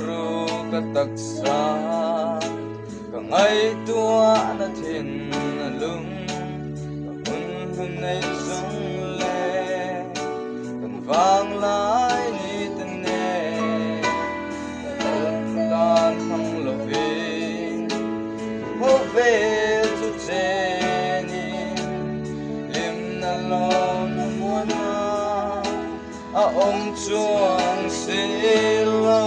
ru ka taksa ka ngai tua na thin na lung ka hun nei sung le kan vang lai ni tan ne dan thang lo vin ho ve tu che ni lim na lo na mo na a om chuang si lo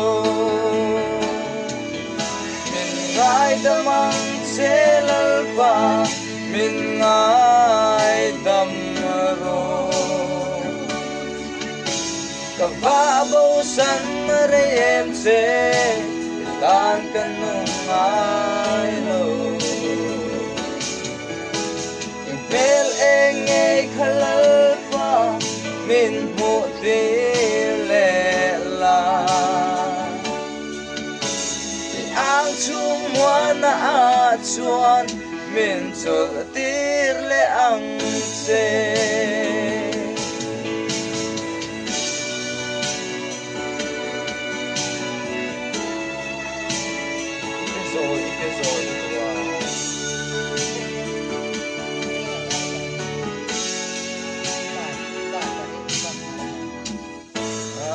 min ngai da mang che lal pa min ngai dam ro ka va bo san re em che tan kan ngai lo bel eng ei khalal pa min mu ti le la ang chung mua na a chuan min chol tir le ang se ke zoi wa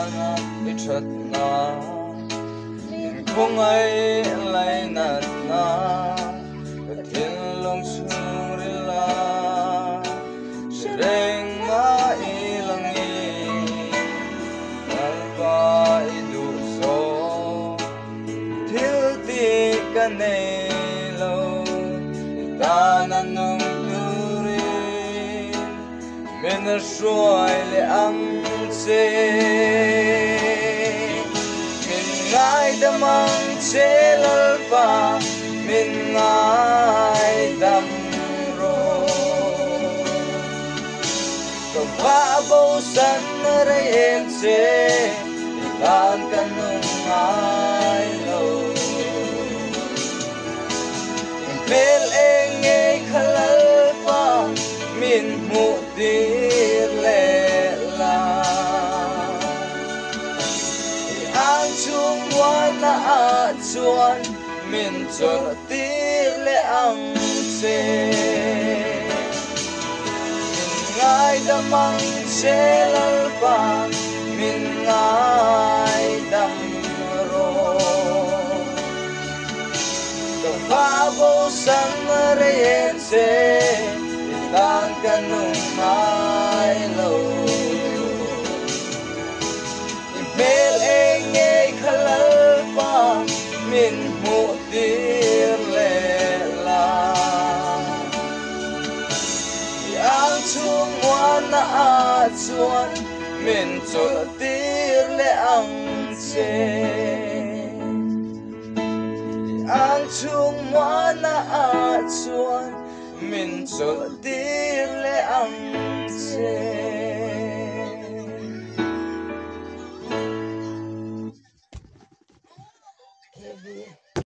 ana ni chat na không ai lại nạt na thiên long sung ri la sereng ma ilang i alpa idu so thil ti ka nei lo ta na nung turi men shuai le ang se ngai da mang che lal pa min ngai dam ro ka va bo san re em che tan kan ngai lo bel eng ei khalal pa min mu dir le la chung mua na a chuan min chol tir le ang se min ngai da mang che lal pa min ngai dam ro ka va bo san re en se tan kan ngai lo bel eng ei khalal pa min mu tir le la yang chung mua na a chuan min chol tir le ang che yang chung mua na a chuan min chol tir le ang che